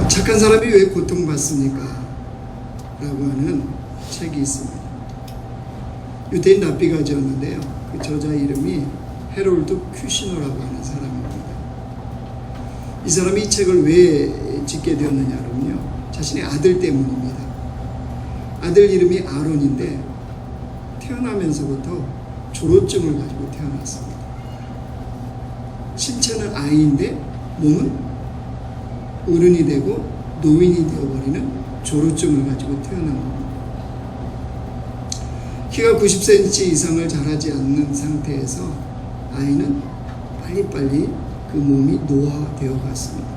착한 사람이 왜 고통받습니까? 라고 하는 책이 있습니다. 유대인 랍비가 지었는데요. 그 저자 이름이 헤롤드 큐시너라고 하는 사람입니다. 이 사람이 이 책을 왜 짓게 되었느냐면요, 자신의 아들 때문입니다. 아들 이름이 아론인데 태어나면서부터 조로증을 가지고 태어났습니다. 신체는 아이인데 몸은 어른이 되고 노인이 되어버리는 조로증을 가지고 태어난 겁니다. 키가 90cm 이상을 자라지 않는 상태에서 아이는 빨리빨리 그 몸이 노화되어 갔습니다.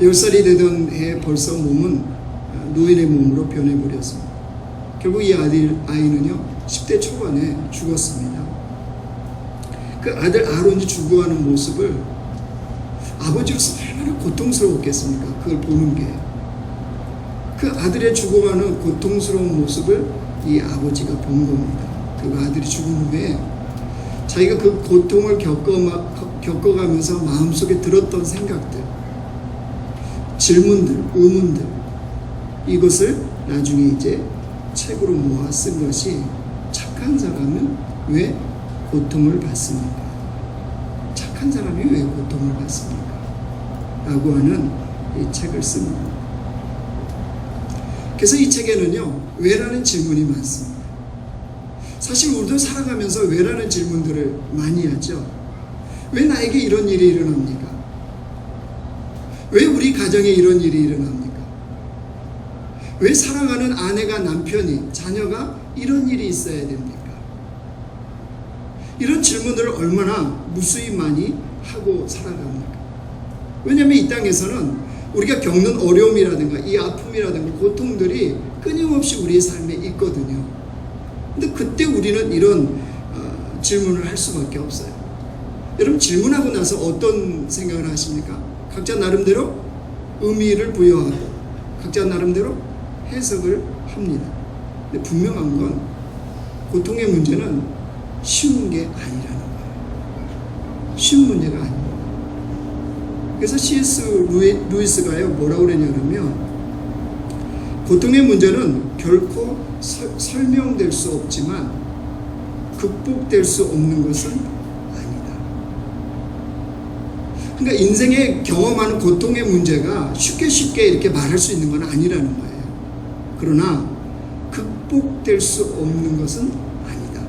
10살이 되던 해에 벌써 몸은 노인의 몸으로 변해버렸습니다. 결국 이 아이는요 10대 초반에 죽었습니다. 그 아들 아론이 죽어가는 모습을 아버지로서 얼마나 고통스러웠겠습니까? 그걸 보는 게. 그 아들의 죽어가는 고통스러운 모습을 이 아버지가 본 겁니다. 그 아들이 죽은 후에 자기가 그 고통을 겪어가면서 마음속에 들었던 생각들, 질문들, 의문들, 이것을 나중에 이제 책으로 모아 쓴 것이 착한 사람은 왜 고통을 받습니까? 착한 사람이 왜 고통을 받습니까? 라고 하는 이 책을 씁니다. 그래서 이 책에는요, 왜라는 질문이 많습니다. 사실 우리도 살아가면서 왜라는 질문들을 많이 하죠. 왜 나에게 이런 일이 일어납니까? 왜 우리 가정에 이런 일이 일어납니까? 왜 사랑하는 아내가, 남편이, 자녀가 이런 일이 있어야 됩니까? 이런 질문들을 얼마나 무수히 많이 하고 살아갑니까? 왜냐하면 이 땅에서는 우리가 겪는 어려움이라든가 이 아픔이라든가 고통들이 끊임없이 우리의 삶에 있거든요. 근데 그때 우리는 이런 질문을 할 수밖에 없어요. 여러분, 질문하고 나서 어떤 생각을 하십니까? 각자 나름대로 의미를 부여하고 각자 나름대로 해석을 합니다. 근데 분명한 건 고통의 문제는 쉬운 게 아니라는 거예요. 쉬운 문제가 아닙니다. 그래서 C.S. 루이스가요 뭐라고 그러냐면, 고통의 문제는 결코 설명될 수 없지만 극복될 수 없는 것은 아니다. 그러니까 인생에 경험하는 고통의 문제가 쉽게 이렇게 말할 수 있는 건 아니라는 거예요. 그러나 극복될 수 없는 것은 아니다.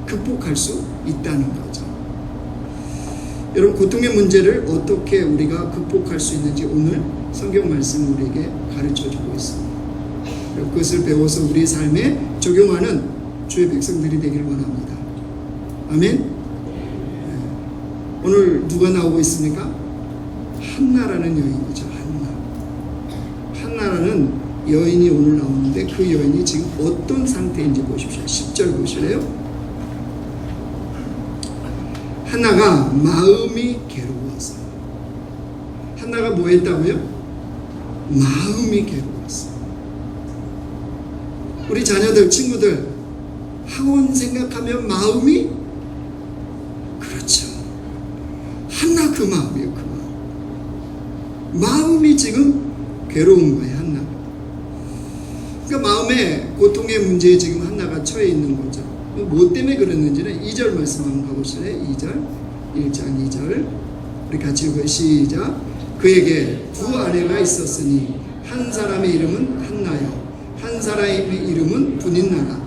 극복할 수 있다는 거죠. 여러분, 고통의 문제를 어떻게 우리가 극복할 수 있는지 오늘 성경 말씀 우리에게 가르쳐주고 있습니다. 그것을 배워서 우리 삶에 적용하는 주의 백성들이 되길 원합니다. 아멘. 오늘 누가 나오고 있습니까? 한나라는 여인이죠. 한나라는 여인이 오늘 나오는데 그 여인이 지금 어떤 상태인지 보십시오. 10절 보실래요? 한나가 마음이 괴로워서. 한나가 뭐 했다고요? 마음이 괴로웠어. 우리 자녀들, 친구들, 학원 생각하면 마음이, 그렇죠. 한나 그 마음이에요, 그 마음. 마음이 지금 괴로운 거예요, 한나. 그러니까 마음의 고통의 문제에 지금 한나가 처해 있는 거죠. 뭐 때문에 그랬는지는 2절 말씀 한번 가보실래요? 2절, 1장 2절. 우리 같이 읽어요. 시작. 그에게 두 아내가 있었으니 한 사람의 이름은 한나요, 한 사람의 이름은 분인나라.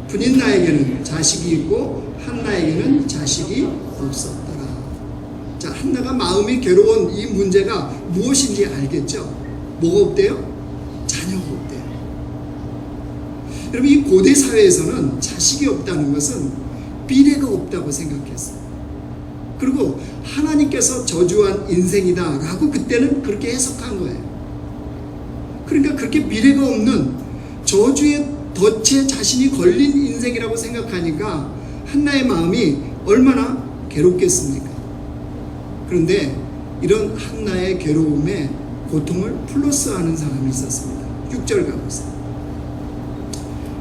분인나에게는 자식이 있고 한나에게는 자식이 없었더라. 자, 한나가 마음이 괴로운 이 문제가 무엇인지 알겠죠? 뭐가 없대요? 자녀가 없대요. 여러분, 이 고대 사회에서는 자식이 없다는 것은 미래가 없다고 생각했어요. 그리고 하나님께서 저주한 인생이다 라고 그때는 그렇게 해석한 거예요. 그러니까 그렇게 미래가 없는 저주의 덫에 자신이 걸린 인생이라고 생각하니까 한나의 마음이 얼마나 괴롭겠습니까? 그런데 이런 한나의 괴로움에 고통을 플러스하는 사람이 있었습니다. 6절 가보세요.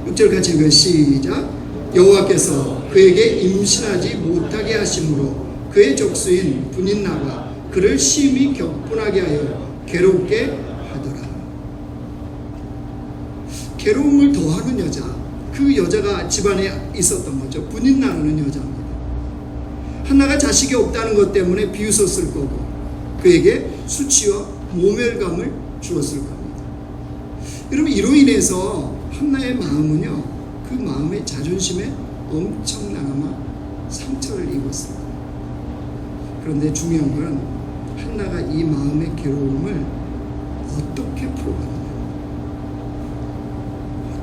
6절 같이 읽어요. 시작. 여호와께서 그에게 임신하지 못하게 하심으로 그의 족수인 분인나가 그를 심히 격분하게 하여 괴롭게 하더라. 괴로움을 더하는 여자, 그 여자가 집안에 있었던 거죠. 분인 나누는 여자입니다. 한나가 자식이 없다는 것 때문에 비웃었을 거고 그에게 수치와 모멸감을 주었을 겁니다. 여러분, 이로 인해서 한나의 마음은요, 그 마음의 자존심에 엄청나게 상처를 입었습니다. 그런데 중요한 건 한나가 이 마음의 괴로움을 어떻게 풀어가느냐,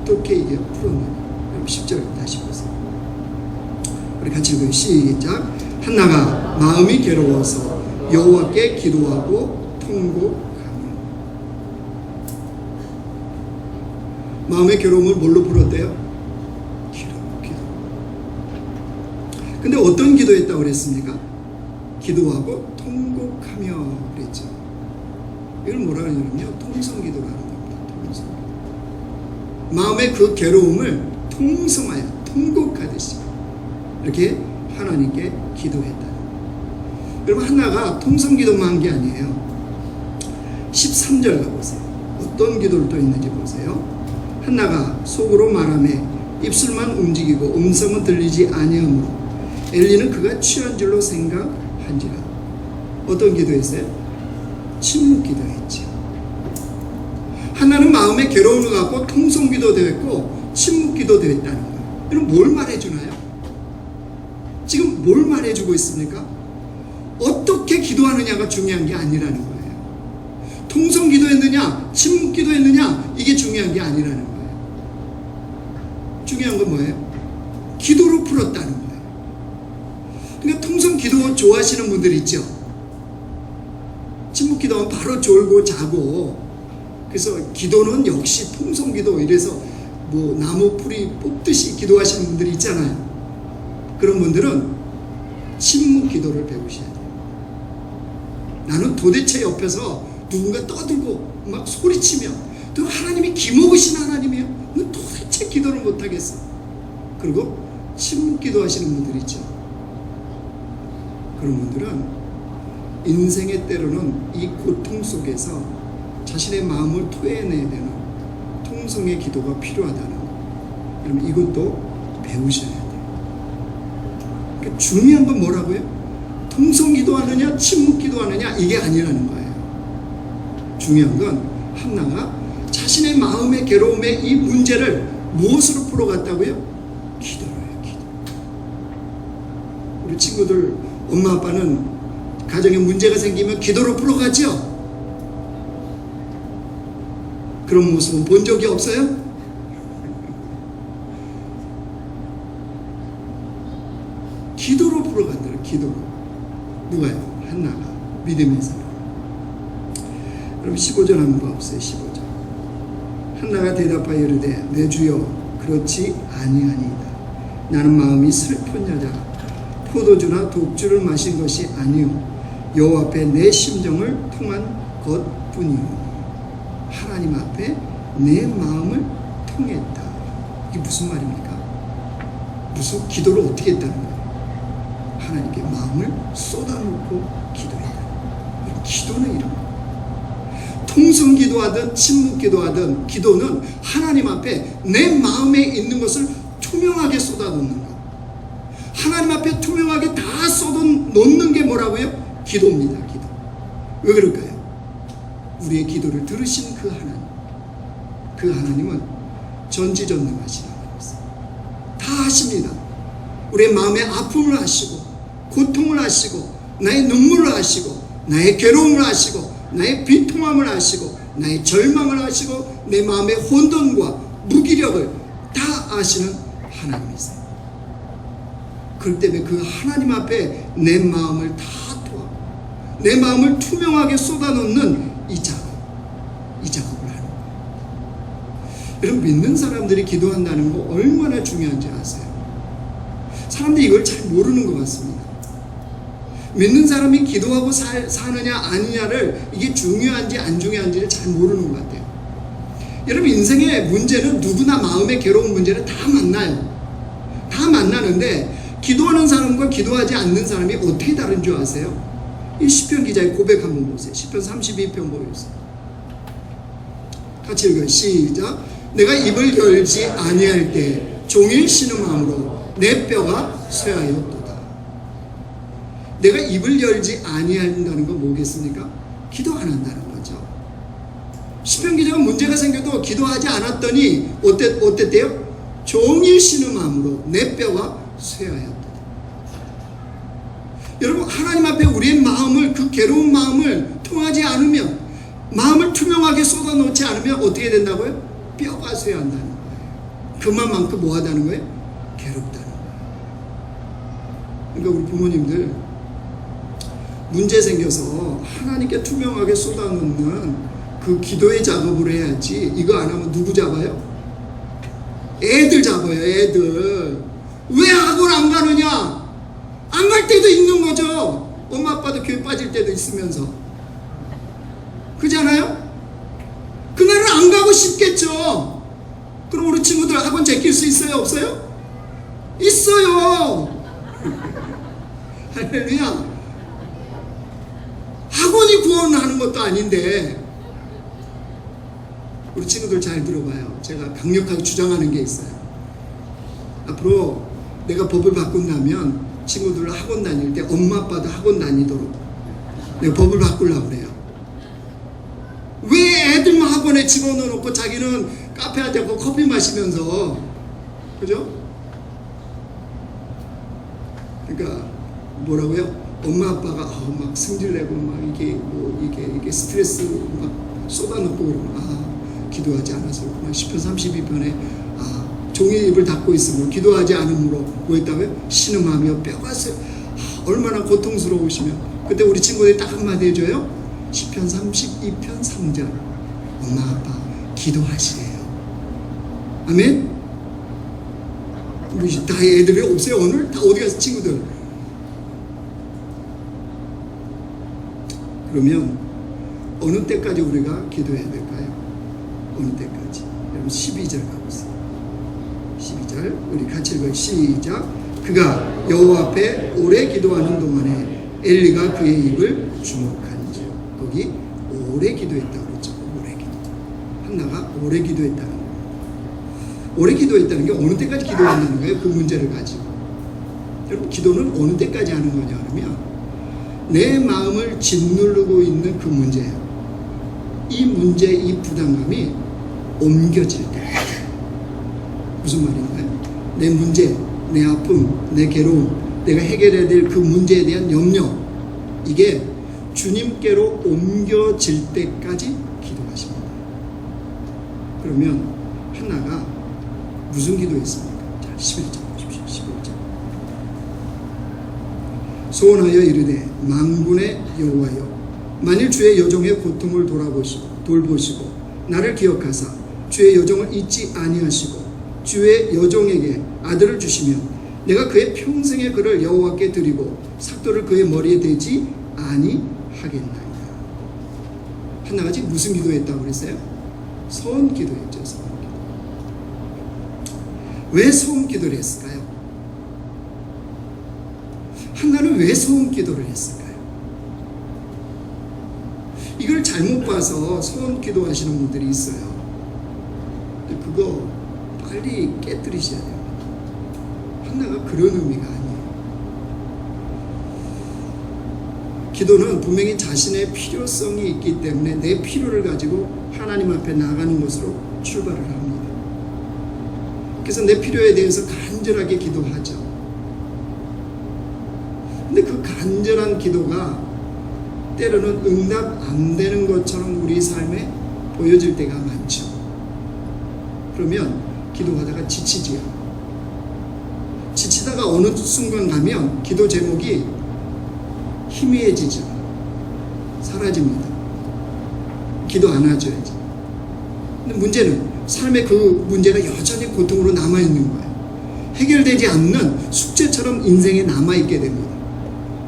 어떻게 이게 풀었느냐. 여러분 10절 다시 보세요. 우리 같이 읽어요. 시작. 한나가 마음이 괴로워서 여호와께 기도하고 통곡하며. 마음의 괴로움을 뭘로 풀었대요? 기도. 근데 어떤 기도했다고 그랬습니까? 기도하고 통곡하며 그랬죠. 이걸 뭐라 그러냐면요, 통성기도라는 겁니다. 통성기도. 마음의 그 괴로움을 통성하여 통곡하듯이 이렇게 하나님께 기도했다. 여러분, 한나가 통성기도만 한 게 아니에요. 13절 가보세요. 어떤 기도를 또 있는지 보세요. 한나가 속으로 말하며 입술만 움직이고 음성은 들리지 아니하므로 엘리는 그가 취한 줄로 생각한지라. 어떤 기도했어요? 침묵 기도했죠. 한나는 마음의 괴로움을 갖고 통성기도 되었고 침묵 기도 되었다는 거예요. 여러분, 뭘 말해주나요? 지금 뭘 말해주고 있습니까? 어떻게 기도하느냐가 중요한 게 아니라는 거예요. 통성 기도했느냐, 침묵 기도했느냐, 이게 중요한 게 아니라는 거예요. 중요한 건 뭐예요? 기도로 풀었다는 거예요. 그러니까 통성 기도 좋아하시는 분들 있죠? 침묵 기도하면 바로 졸고 자고, 그래서 기도는 역시 통성 기도, 이래서 뭐 나무 뿌리 뽑듯이 기도하시는 분들이 있잖아요. 그런 분들은 침묵 기도를 배우셔야 돼요. 나는 도대체 옆에서 누군가 떠들고 막 소리치며 또 하나님이 기먹으신 하나님이에요. 너 도대체 기도를 못하겠어. 그리고 침묵 기도하시는 분들 있죠. 그런 분들은 인생의 때로는 이 고통 속에서 자신의 마음을 토해내야 되는 통성의 기도가 필요하다는 거. 여러분, 이것도 배우셔야 돼요. 그러니까 중요한 건 뭐라고요? 통성 기도하느냐 침묵 기도하느냐 이게 아니라는 거예요. 중요한 건 한나가 자신의 마음의 괴로움의 이 문제를 무엇으로 풀어갔다고요? 기도로요. 기도. 우리 친구들 엄마 아빠는 가정에 문제가 생기면 기도로 풀어가죠. 그런 모습은 본 적이 없어요? 기도로 풀어간다는, 기도로. 누가요? 한나가. 믿음의 사람. 그럼 15절 한번 봐보세요. 15절. 한나가 대답하여 이르되 내 주여 그렇지 아니하니이다. 나는 마음이 슬픈 여자 포도주나 독주를 마신 것이 아니요 여호와 앞에 내 심정을 통한 것뿐이요 하나님 앞에 내 마음을 통했다. 이게 무슨 말입니까? 무슨 기도를 어떻게 했다는 거예요? 하나님께 마음을 쏟아놓고 기도했다. 기도는 이런 거예요. 통성 기도하든 침묵 기도하든 기도는 하나님 앞에 내 마음에 있는 것을 투명하게 쏟아놓는 것. 하나님 앞에 투명하게 다 쏟아놓는 게 뭐라고요? 기도입니다. 기도. 왜 그럴까요? 우리의 기도를 들으신 그 하나님, 그 하나님은 전지전능하신 하나님이세요. 다 아십니다. 우리의 마음의 아픔을 아시고 고통을 아시고 나의 눈물을 아시고 나의 괴로움을 아시고 나의 비통함을 아시고 나의 절망을 아시고 내 마음의 혼돈과 무기력을 다 아시는 하나님이세요. 그렇기 때문에 그 하나님 앞에 내 마음을 다 도와 내 마음을 투명하게 쏟아놓는 이 작업을 하는 거예요. 여러분, 믿는 사람들이 기도한다는 거 얼마나 중요한지 아세요? 사람들이 이걸 잘 모르는 것 같습니다. 믿는 사람이 기도하고 사느냐 아니냐를 이게 중요한지 안 중요한지를 잘 모르는 것 같아요. 여러분, 인생의 문제는 누구나 마음의 괴로운 문제를 다 만나요. 다 만나는데 기도하는 사람과 기도하지 않는 사람이 어떻게 다른 줄 아세요? 이 시편 기자의 고백 한번 보세요. 시편 32편 보여주세요. 같이 읽어요. 시작. 내가 입을 열지 아니할 때 종일 신음함으로 내 뼈가 쇠하였도다. 내가 입을 열지 아니한다는 건 뭐겠습니까? 기도 안 한다는 거죠. 시편 기자가 문제가 생겨도 기도하지 않았더니 어땠대요? 종일 신음함으로 내 뼈가 쇠하였다. 여러분, 하나님 앞에 우리의 마음을, 그 괴로운 마음을 통하지 않으면, 마음을 투명하게 쏟아놓지 않으면 어떻게 된다고요? 뼈가 쇠한다는 거예요. 그만큼 뭐하다는 거예요? 괴롭다는 거예요. 그러니까 우리 부모님들 문제 생겨서 하나님께 투명하게 쏟아놓는 그 기도의 작업을 해야지. 이거 안 하면 누구 잡아요? 애들 잡아요. 애들. 왜 학원 안 가느냐? 안 갈 때도 있는 거죠. 엄마 아빠도 교회 빠질 때도 있으면서. 그잖아요? 그날은 안 가고 싶겠죠. 그럼 우리 친구들 학원 제낄 수 있어요? 없어요? 있어요. 할렐루야. 학원이 구원하는 것도 아닌데. 우리 친구들 잘 들어봐요. 제가 강력하게 주장하는 게 있어요. 앞으로 내가 법을 바꾼다면 친구들 학원 다닐 때 엄마 아빠도 학원 다니도록 내가 법을 바꾸려고 그래요. 왜 애들만 학원에 집어넣어놓고 자기는 카페한테 가고 커피 마시면서, 그죠? 그러니까 뭐라고요? 엄마 아빠가 막 승질내고 막 이게 스트레스 막 쏟아놓고 그러면 기도하지 않아서 그렇구나. 시편 32편에 종일 입을 닫고 있으므로 기도하지 않으므로 뭐 했다고요? 신음하며 뼈가 쇠. 얼마나 고통스러우시면. 그때 우리 친구들이 딱 한마디 해줘요. 시편 32편 3절. 엄마 아빠 기도하시래요. 아멘? 우리 다 애들이 없어요 오늘? 다 어디 가서 친구들? 그러면 어느 때까지 우리가 기도해야 될까요? 어느 때까지? 여러분 12절 가고 있어요. 12절 우리 같이 읽어요. 시작. 그가 여호와 앞에 오래 기도하는 동안에 엘리가 그의 입을 주목한지요. 거기 오래 기도했다고 그랬죠. 오래 기도. 한나가 오래 기도했다는 거예요. 오래 기도했다는 게 어느 때까지 기도한다는 거예요. 그 문제를 가지고. 여러분, 기도는 어느 때까지 하는 거냐 하면 내 마음을 짓누르고 있는 그 문제예요. 이 문제, 이 부담감이 옮겨질 때. 무슨 말인가요? 내 문제, 내 아픔, 내 괴로움, 내가 해결해야 될 그 문제에 대한 염려, 이게 주님께로 옮겨질 때까지 기도하십니다. 그러면 한나가 무슨 기도했습니까? 자, 11절 보십시오. 11절. 소원하여 이르되 만군의 여호와여, 만일 주의 여종의 고통을 돌보시고 나를 기억하사 주의 여종을 잊지 아니하시고 주의 여종에게 아들을 주시면 내가 그의 평생의 그를 여호와께 드리고 삭도를 그의 머리에 대지 아니하겠나이다. 한나가 지금 무슨 기도했다고 그랬어요? 소원 기도했죠. 소원 기도. 왜 소원 기도를 했을까요? 한나는 왜 소원 기도를 했을까요? 이걸 잘못 봐서 소원 기도하시는 분들이 있어요. 근데 그거 빨리 깨뜨리셔야 됩니다. 한나가 그런 의미가 아니에요. 기도는 분명히 자신의 필요성이 있기 때문에 내 필요를 가지고 하나님 앞에 나가는 것으로 출발을 합니다. 그래서 내 필요에 대해서 간절하게 기도하죠. 근데 그 간절한 기도가 때로는 응답 안 되는 것처럼 우리 삶에 보여질 때가 많죠. 그러면 기도하다가 지치지요. 지치다가 어느 순간 가면 기도 제목이 희미해지죠. 사라집니다. 기도 안 하죠 이제. 근데 문제는 삶의 그 문제가 여전히 고통으로 남아있는 거예요. 해결되지 않는 숙제처럼 인생에 남아있게 됩니다.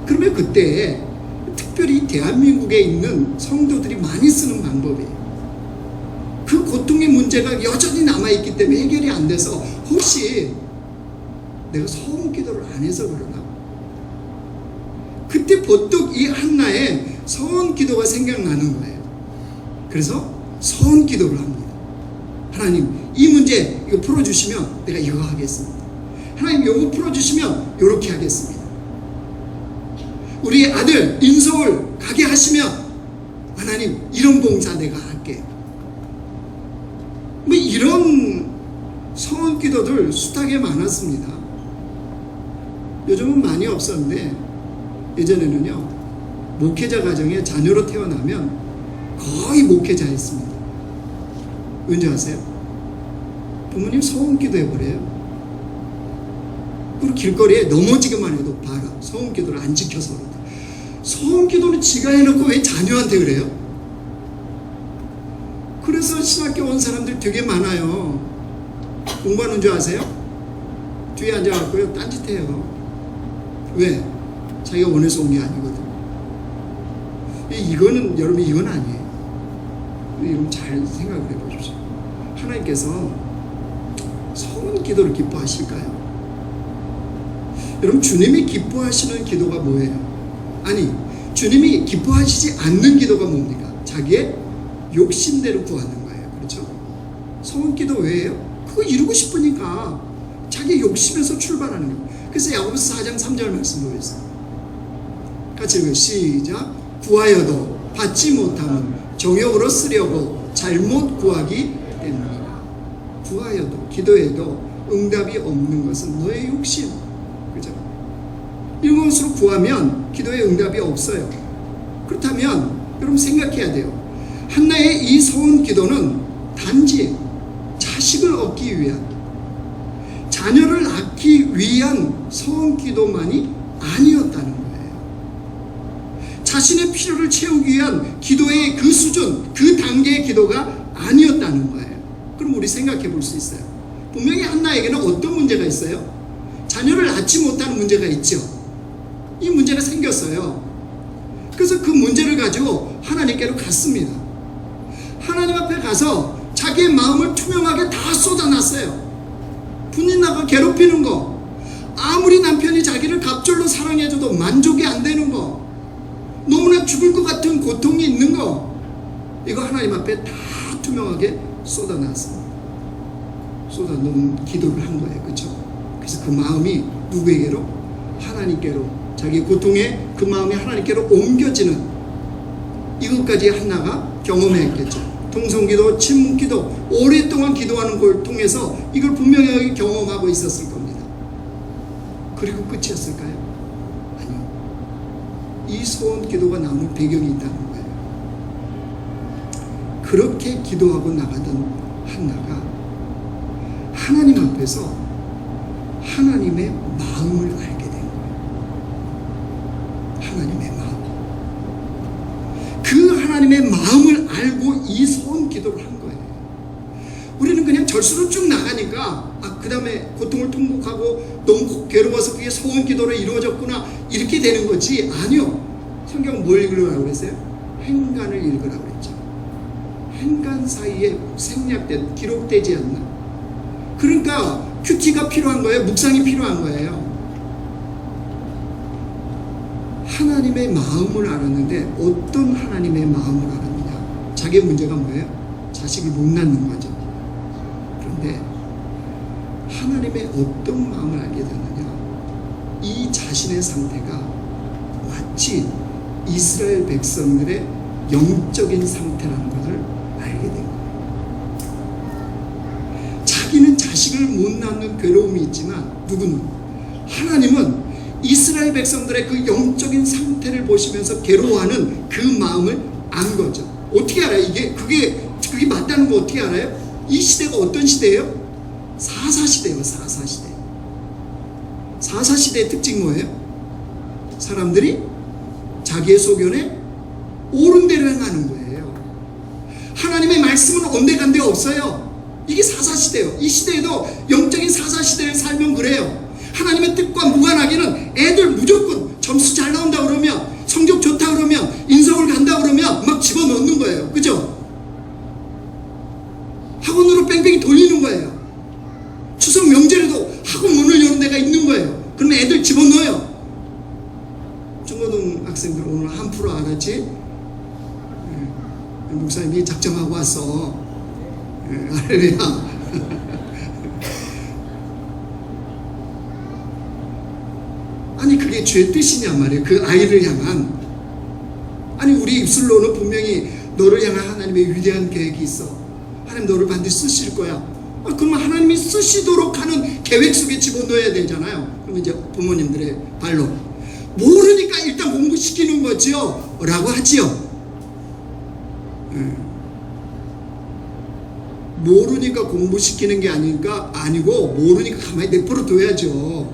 그러면 그때 특별히 대한민국에 있는 성도들이 많이 쓰는 방법이에요. 그 고통의 문제가 여전히 남아있기 때문에 해결이 안 돼서 혹시 내가 소원 기도를 안 해서 그러나? 그때 버뜩 이 한나의 서원 기도가 생각나는 거예요. 그래서 서원 기도를 합니다. 하나님, 이 문제 이거 풀어주시면 내가 이거 하겠습니다. 하나님, 이거 풀어주시면 이렇게 하겠습니다. 우리 아들 인서울 가게 하시면 하나님, 이런 봉사 내가 할게. 뭐 이런 서원 기도들 숱하게 많았습니다. 요즘은 많이 없었는데 예전에는요, 목회자 가정에 자녀로 태어나면 거의 목회자였습니다. 왠지 아세요? 부모님 서원 기도해버려요. 그리고 길거리에 넘어지기만 해도 봐라, 서원 기도를 안 지켜서 그런다. 서원 기도는 지가 해놓고 왜 자녀한테 그래요? 그래서 신학교 온 사람들 되게 많아요. 공부하는 줄 아세요? 뒤에 앉아갖고요, 딴짓해요. 왜? 자기가 원해서 온 게 아니거든. 이거는, 여러분, 이건 아니에요. 여러분 잘 생각을 해보십시오. 하나님께서 서원 기도를 기뻐하실까요? 여러분, 주님이 기뻐하시는 기도가 뭐예요? 아니, 주님이 기뻐하시지 않는 기도가 뭡니까? 자기의 욕심대로 구하는 거예요. 그렇죠? 서원 기도 왜예요? 그거 이루고 싶으니까 자기 욕심에서 출발하는 거예요. 그래서 야고보서 4장 3절 말씀 보겠습니다. 같이 읽어요. 시작. 구하여도 받지 못함은 정욕으로 쓰려고 잘못 구하기 때문이다. 구하여도, 기도해도 응답이 없는 것은 너의 욕심. 그죠? 이런 것으로 구하면 기도에 응답이 없어요. 그렇다면 여러분 생각해야 돼요. 한나의 이 서원 기도는 단지 자식을 얻기 위한, 자녀를 낳기 위한 서원 기도만이 아니었다는 거예요. 자신의 필요를 채우기 위한 기도의 그 수준, 그 단계의 기도가 아니었다는 거예요. 그럼 우리 생각해 볼 수 있어요. 분명히 한나에게는 어떤 문제가 있어요? 자녀를 낳지 못하는 문제가 있죠. 이 문제가 생겼어요. 그래서 그 문제를 가지고 하나님께로 갔습니다. 하나님 앞에 가서 자기의 마음을 투명하게 다 쏟아놨어요. 분인나가 괴롭히는 거, 아무리 남편이 자기를 갑절로 사랑해줘도 만족이 안 되는 거, 너무나 죽을 것 같은 고통이 있는 거, 이거 하나님 앞에 다 투명하게 쏟아놨습니다. 쏟아놓은 기도를 한 거예요. 그렇죠? 그래서 그 마음이 누구에게로? 하나님께로, 자기 고통의 그 마음이 하나님께로 옮겨지는, 이것까지 한나가 경험했겠죠. 통성기도, 침묵기도, 오랫동안 기도하는 걸 통해서 이걸 분명히 경험하고 있었을 겁니다. 그리고 끝이었을까요? 아니요. 이 소원 기도가 나오는 배경이 있다는 거예요. 그렇게 기도하고 나가던 한나가 하나님 앞에서 하나님의 마음을 알게 된 거예요. 하나님의 마음. 그 하나님의 마음을 알고 이 소원 기도를 한 거예요. 우리는 그냥 절수로 쭉 나가니까 그 다음에 고통을 통곡하고 너무 괴로워서 그게 소원 기도로 이루어졌구나 이렇게 되는 거지. 아니요. 성경 뭘 읽으라고 그랬어요? 행간을 읽으라고 그랬죠. 행간 사이에 생략된, 기록되지 않나. 그러니까 큐티가 필요한 거예요? 묵상이 필요한 거예요? 하나님의 마음을 알았는데 어떤 하나님의 마음을 알았느냐? 자기의 문제가 뭐예요? 자식을 못 낳는 거죠. 그런데 하나님의 어떤 마음을 알게 됐느냐? 이 자신의 상태가 마치 이스라엘 백성들의 영적인 상태라는 것을 알게 된 거예요. 자기는 자식을 못 낳는 괴로움이 있지만 누구는? 하나님은 이스라엘 백성들의 그 영적인 상태를 보시면서 괴로워하는 그 마음을 안 거죠. 어떻게 알아요? 그게 맞다는 거 어떻게 알아요? 이 시대가 어떤 시대예요? 사사시대예요. 사사시대. 사사시대의 특징 뭐예요? 사람들이 자기의 소견에 옳은 대로 행하는 거예요. 하나님의 말씀은 온데간데 없어요. 이게 사사시대예요. 이 시대에도 영적인 사사시대를 살면 그래요. 하나님의 뜻과 무관하게는 애들 무조건 점수 잘 나온다 그러면, 성적 좋다 그러면, 인서울 간다 그러면 막 집어넣는 거예요. 그죠? 학원으로 뺑뺑이 돌리는 거예요. 추석 명절에도 학원 문을 여는 데가 있는 거예요. 그러면 애들 집어넣어요. 중고등 목사님이 작정하고 왔어. 할렐루야. 아니 그게 죄 뜻이냐 말이에요. 그 아이를 향한. 아니 우리 입술로는 분명히 너를 향한 하나님의 위대한 계획이 있어. 하나님 너를 반드시 쓰실 거야. 그러면 하나님이 쓰시도록 하는 계획 속에 집어넣어야 되잖아요. 그럼 이제 부모님들의 발로 모르니까 일단 공부시키는 거지요 라고 하지요. 모르니까 공부시키는 게 아니고 모르니까 가만히 내버려 둬야죠.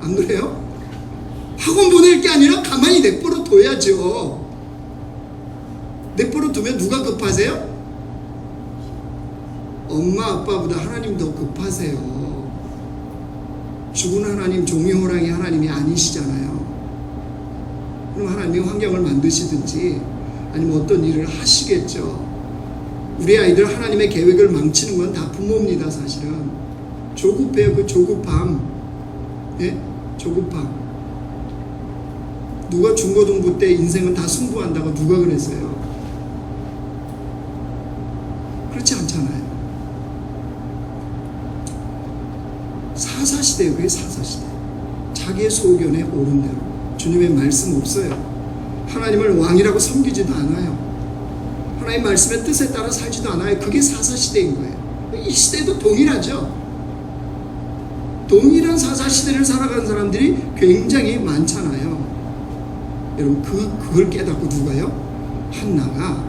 안 그래요? 학원 보낼 게 아니라 가만히 내버려 둬야죠. 내버려 두면 누가 급하세요? 엄마 아빠보다 하나님 더 급하세요. 죽은 하나님, 종이 호랑이 하나님이 아니시잖아요. 그럼 하나님이 환경을 만드시든지 아니면 어떤 일을 하시겠죠. 우리 아이들 하나님의 계획을 망치는 건 다 부모입니다. 사실은 조급해요. 그 조급함. 예? 조급함. 누가 중고등부 때 인생은 다 승부한다고 누가 그랬어요? 그렇지 않잖아요. 사사시대예요. 그게 사사시대. 자기의 소견에 옳은 대로. 주님의 말씀 없어요. 하나님을 왕이라고 섬기지도 않아요. 하나님 말씀의 뜻에 따라 살지도 않아요. 그게 사사시대인 거예요. 이 시대도 동일하죠. 동일한 사사시대를 살아가는 사람들이 굉장히 많잖아요. 여러분 그걸 깨닫고 누가요? 한나가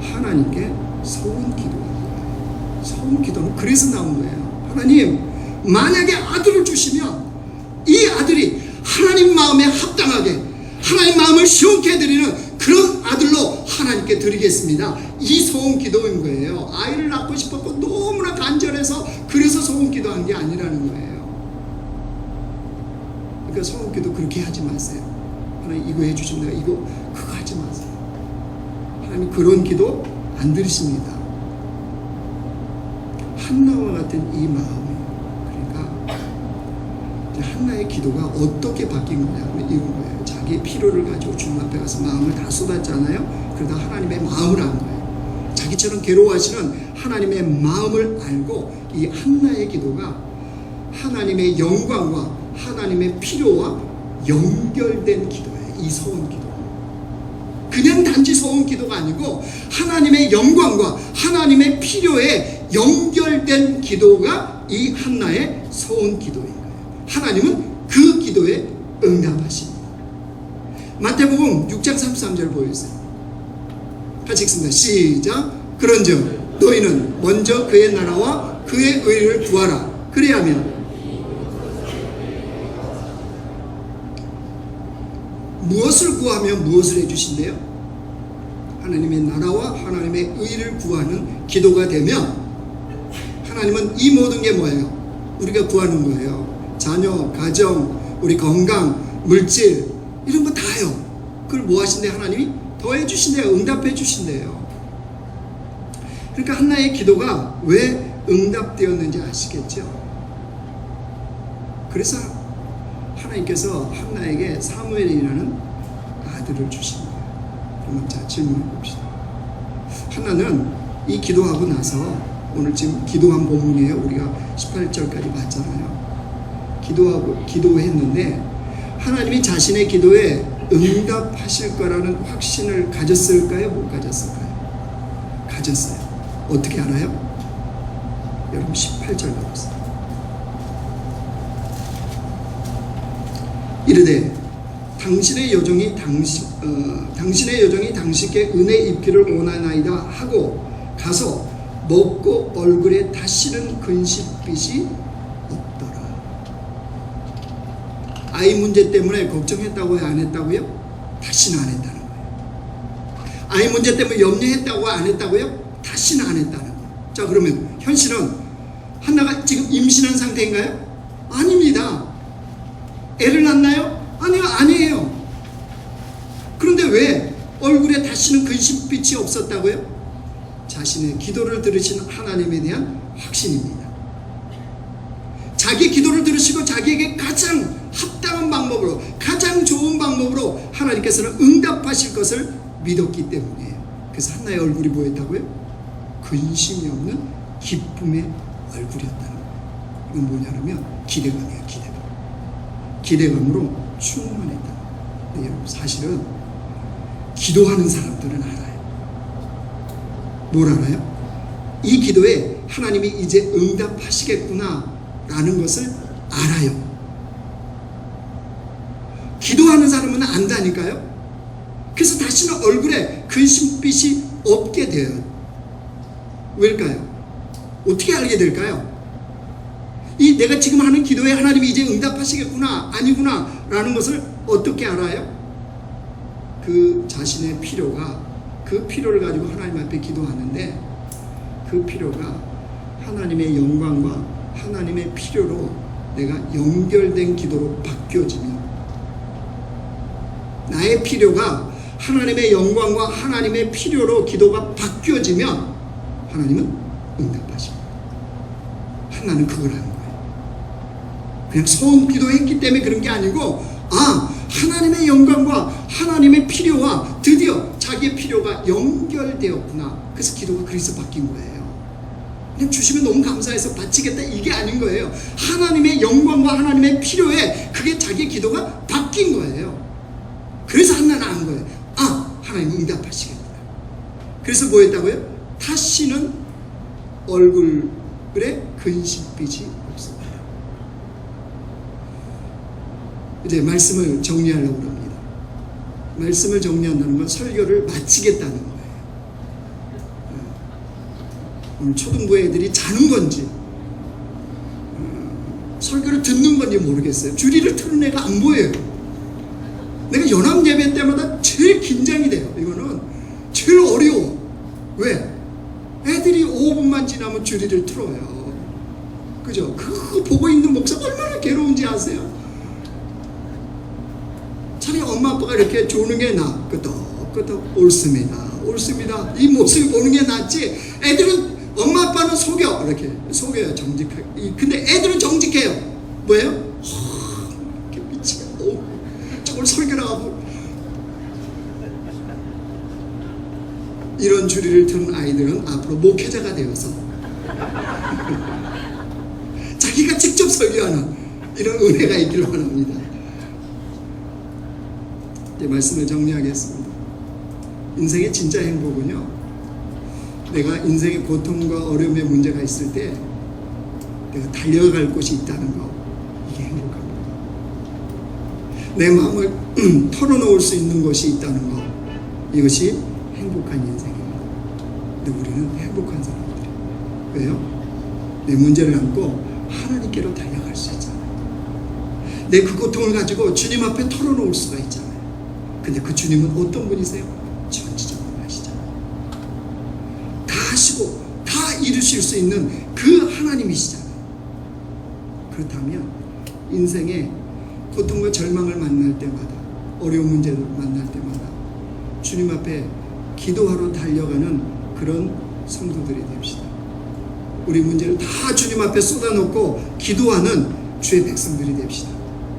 하나님께 서운 기도한 거예요. 서운 기도는 그래서 나온 거예요. 하나님 만약에 아들을 주시면 이 아들이 하나님 마음에 합당하게 하나님 마음을 시원케 해드리는 그런 아들로 하나님께 드리겠습니다. 이 소원 기도인 거예요. 아이를 낳고 싶었고 너무나 간절해서 그래서 소원 기도한 게 아니라는 거예요. 그러니까 소원 기도 그렇게 하지 마세요. 하나님 이거 해주시면 내가 이거 그거 하지 마세요. 하나님 그런 기도 안 들으십니다. 한나와 같은 이 마음이 한나의 기도가 어떻게 바뀐 거냐면 이런 거예요. 자기의 필요를 가지고 주님 앞에 가서 마음을 다 쏟았잖아요. 그러다 하나님의 마음을 안 거예요. 자기처럼 괴로워하시는 하나님의 마음을 알고 이 한나의 기도가 하나님의 영광과 하나님의 필요와 연결된 기도예요. 이 소원 기도. 그냥 단지 소원 기도가 아니고 하나님의 영광과 하나님의 필요에 연결된 기도가 이 한나의 소원 기도예요. 하나님은 그 기도에 응답하십니다. 마태복음 6장 33절 보여주세요. 같이 읽습니다. 시작. 그런즉 너희는 먼저 그의 나라와 그의 의를 구하라. 그래야면 무엇을 구하면 무엇을 해주신대요? 하나님의 나라와 하나님의 의를 구하는 기도가 되면 하나님은 이 모든 게 뭐예요? 우리가 구하는 거예요. 자녀, 가정, 우리 건강, 물질 이런 거 다요. 그걸 뭐 하신대요? 하나님이 더해 주신대요. 응답해 주신대요. 그러니까 한나의 기도가 왜 응답되었는지 아시겠죠? 그래서 하나님께서 한나에게 사무엘이라는 아들을 주신 거예요. 그러면 자 질문해 봅시다. 한나는 이 기도하고 나서 오늘 지금 기도한 본문이에요. 우리가 18절까지 봤잖아요. 기도했는데 하나님이 자신의 기도에 응답하실 거라는 확신을 가졌을까요? 못 가졌을까요? 가졌어요. 어떻게 알아요? 여러분 18절 가보세요. 이르되 당신의 여종이 당신께 은혜 입기를 원하나이다 하고 가서 먹고 얼굴에 다시는 근심빛이 없더라. 아이 문제 때문에 걱정했다고요? 안 했다고요? 다시는 안 했다는 거예요. 아이 문제 때문에 염려했다고 안 했다고요? 다시는 안 했다는 거예요. 자, 그러면 현실은 한나가 지금 임신한 상태인가요? 아닙니다. 애를 낳나요? 아니에요. 그런데 왜 얼굴에 다시는 근심빛이 없었다고요? 자신의 기도를 들으신 하나님에 대한 확신입니다. 자기 기도를 들으시고 자기에게 가장 합당한 방법으로, 가장 좋은 방법으로 하나님께서는 응답하실 것을 믿었기 때문이에요. 그래서 한나의 얼굴이 뭐였다고요? 근심이 없는 기쁨의 얼굴이었다는 거예요. 이건 뭐냐면 기대감이에요. 기대감으로 충만했다. 근데 여러분 사실은 기도하는 사람들은 알아요. 뭘 알아요? 이 기도에 하나님이 이제 응답하시겠구나 라는 것을 알아요. 기도하는 사람은 안다니까요. 그래서 다시는 얼굴에 근심빛이 없게 돼요. 왜일까요? 어떻게 알게 될까요? 이 내가 지금 하는 기도에 하나님이 이제 응답하시겠구나 아니구나 라는 것을 어떻게 알아요? 그 자신의 필요가, 그 필요를 가지고 하나님 앞에 기도하는데 그 필요가 하나님의 영광과 하나님의 필요로 내가 연결된 기도로 바뀌어지면, 나의 필요가 하나님의 영광과 하나님의 필요로 기도가 바뀌어지면 하나님은 응답하십니다. 한나는 그걸 한 거예요. 그냥 소원 기도했기 때문에 그런 게 아니고, 하나님의 영광과 하나님의 필요와 드디어 자기의 필요가 연결되었구나. 그래서 기도가 그래서 바뀐 거예요. 그냥 주시면 너무 감사해서 바치겠다 이게 아닌 거예요. 하나님의 영광과 하나님의 필요에 그게 자기의 기도가 바뀐 거예요. 그래서 한나는 안 거예요. 하나님 응답하시겠구나. 그래서 뭐 했다고요? 다시는 얼굴에 근심빛이 없습니다. 이제 말씀을 정리하려고 합니다. 말씀을 정리한다는 건 설교를 마치겠다는 거예요. 오늘 초등부 애들이 자는 건지 설교를 듣는 건지 모르겠어요. 주리를 트는 애가 안 보여요. 내가 연합 예배 때마다 제일 긴장이 돼요. 이거는 제일 어려워. 왜? 애들이 5분만 지나면 주리를 틀어요. 그죠? 그거 보고 있는 목사가 얼마나 괴로운지 아세요? 차라리 엄마 아빠가 이렇게 조는 게 나. 끄덕끄덕 옳습니다. 이 모습을 보는 게 낫지. 애들은 엄마 아빠는 속여. 이렇게 속여요. 정직하게. 근데 애들은 정직해요. 뭐예요? 이렇게 미치겠어. 저걸 설교를 하고. 이런 주리를 튼 아이들은 앞으로 목회자가 되어서 자기가 직접 설교하는 이런 은혜가 있기를 원합니다. 이제 말씀을 정리하겠습니다. 인생의 진짜 행복은요, 내가 인생의 고통과 어려움의 문제가 있을 때 내가 달려갈 곳이 있다는 거, 이게 행복합니다. 내 마음을 털어놓을 수 있는 것이 있다는 거, 이것이 행복한 인생입니다. 근데 우리는 행복한 사람들이에요. 왜요? 내 문제를 안고 하나님께로 달려갈 수 있잖아요. 내 그 고통을 가지고 주님 앞에 털어놓을 수가 있잖아요. 근데 그 주님은 어떤 분이세요? 전지전능 하시잖아요. 다 하시고 다 이루실 수 있는 그 하나님이시잖아요. 그렇다면 인생의 고통과 절망을 만날 때마다, 어려운 문제를 만날 때마다 주님 앞에 기도하러 달려가는 그런 성도들이 됩시다. 우리 문제를 다 주님 앞에 쏟아놓고 기도하는 주의 백성들이 됩시다.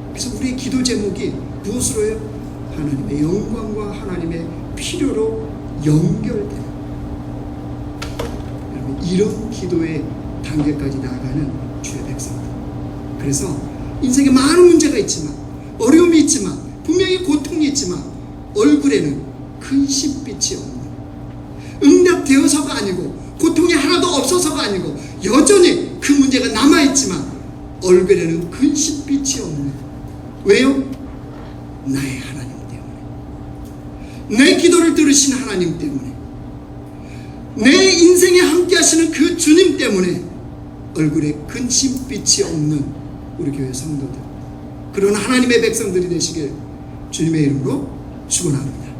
그래서 우리의 기도 제목이 무엇으로요? 하나님의 영광과 하나님의 필요로 연결되는, 여러분, 이런 기도의 단계까지 나아가는 주의 백성들. 그래서 인생에 많은 문제가 있지만, 어려움이 있지만, 분명히 고통이 있지만 얼굴에는 근심빛이 없는, 응답되어서가 아니고 고통이 하나도 없어서가 아니고 여전히 그 문제가 남아있지만 얼굴에는 근심빛이 없는, 왜요? 나의 하나님 때문에, 내 기도를 들으신 하나님 때문에, 내 인생에 함께 하시는 그 주님 때문에 얼굴에 근심빛이 없는 우리 교회 성도들, 그런 하나님의 백성들이 되시길 주님의 이름으로 축원합니다.